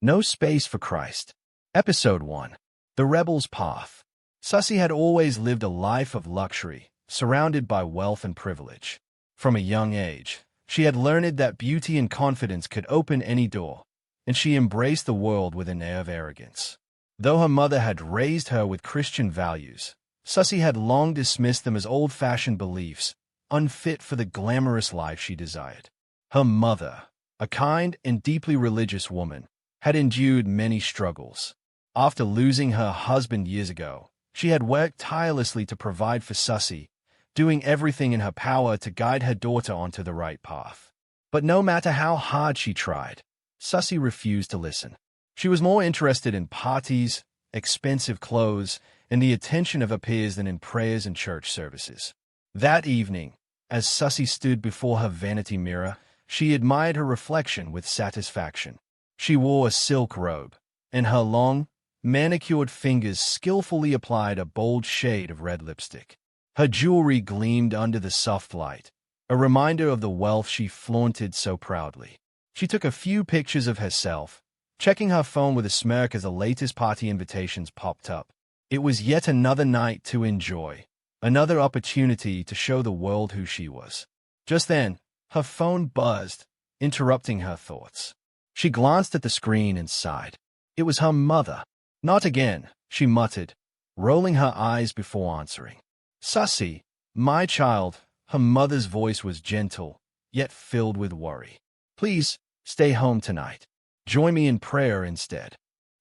No Space for Christ. Episode 1. The Rebel's Path. Sussy had always lived a life of luxury, surrounded by wealth and privilege. From a young age, she had learned that beauty and confidence could open any door, and she embraced the world with an air of arrogance. Though her mother had raised her with Christian values, Sussy had long dismissed them as old-fashioned beliefs, unfit for the glamorous life she desired. Her mother, a kind and deeply religious woman, had endured many struggles. After losing her husband years ago, she had worked tirelessly to provide for Sussy, doing everything in her power to guide her daughter onto the right path. But no matter how hard she tried, Sussy refused to listen. She was more interested in parties, expensive clothes, and the attention of her peers than in prayers and church services. That evening, as Sussy stood before her vanity mirror, she admired her reflection with satisfaction. She wore a silk robe, and her long, manicured fingers skillfully applied a bold shade of red lipstick. Her jewelry gleamed under the soft light, a reminder of the wealth she flaunted so proudly. She took a few pictures of herself, checking her phone with a smirk as the latest party invitations popped up. It was yet another night to enjoy, another opportunity to show the world who she was. Just then, her phone buzzed, interrupting her thoughts. She glanced at the screen and sighed. It was her mother. "Not again," she muttered, rolling her eyes before answering. "Sussy, my child," her mother's voice was gentle, yet filled with worry. "Please, stay home tonight. Join me in prayer instead."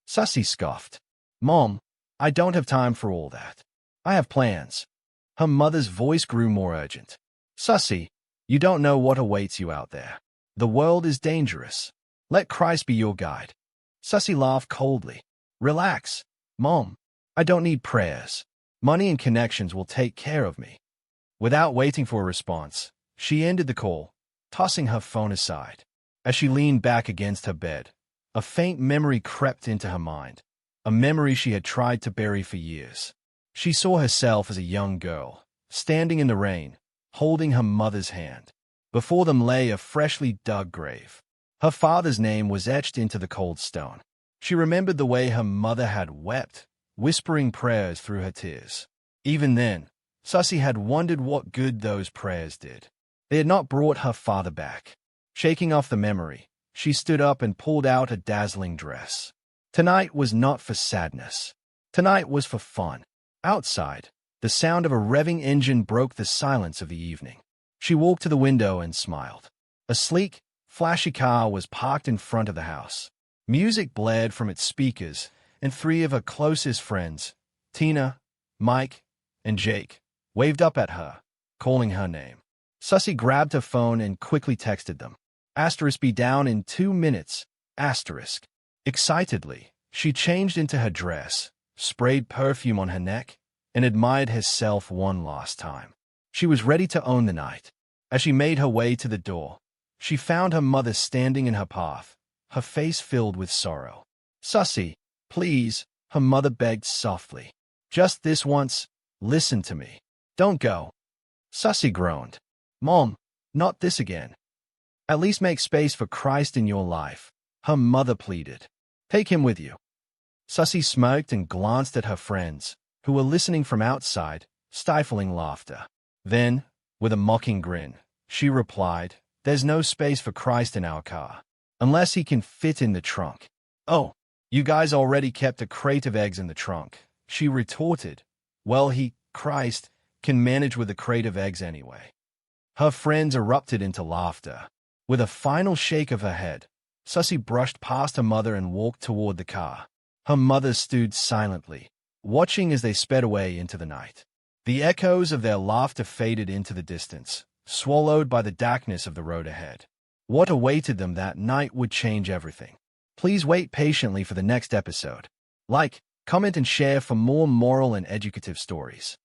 Sussy scoffed. "Mom, I don't have time for all that. I have plans." Her mother's voice grew more urgent. "Sussy, you don't know what awaits you out there. The world is dangerous. Let Christ be your guide." Sussy laughed coldly. "Relax, Mom. I don't need prayers. Money and connections will take care of me." Without waiting for a response, she ended the call, tossing her phone aside. As she leaned back against her bed, a faint memory crept into her mind, a memory she had tried to bury for years. She saw herself as a young girl, standing in the rain, holding her mother's hand. Before them lay a freshly dug grave. Her father's name was etched into the cold stone. She remembered the way her mother had wept, whispering prayers through her tears. Even then, Sussy had wondered what good those prayers did. They had not brought her father back. Shaking off the memory, she stood up and pulled out a dazzling dress. Tonight was not for sadness. Tonight was for fun. Outside, the sound of a revving engine broke the silence of the evening. She walked to the window and smiled. A sleek, flashy car was parked in front of the house. Music blared from its speakers, and three of her closest friends, Tina, Mike, and Jake, waved up at her, calling her name. Sussy grabbed her phone and quickly texted them. "Be down in 2 minutes. Excitedly, she changed into her dress, sprayed perfume on her neck, and admired herself one last time. She was ready to own the night. As she made her way to the door, she found her mother standing in her path, her face filled with sorrow. "Sussy, please," her mother begged softly. "Just this once, listen to me. Don't go." Sussy groaned. "Mom, not this again. At least make space for Christ in your life," her mother pleaded. "Take him with you." Sussy smirked and glanced at her friends, who were listening from outside, stifling laughter. Then, with a mocking grin, she replied, "There's no space for Christ in our car, unless he can fit in the trunk." "Oh, you guys already kept a crate of eggs in the trunk," she retorted. "Well, Christ, can manage with a crate of eggs anyway." Her friends erupted into laughter. With a final shake of her head, Sussy brushed past her mother and walked toward the car. Her mother stood silently, watching as they sped away into the night. The echoes of their laughter faded into the distance, swallowed by the darkness of the road ahead. What awaited them that night would change everything. Please wait patiently for the next episode. Like, comment, and share for more moral and educative stories.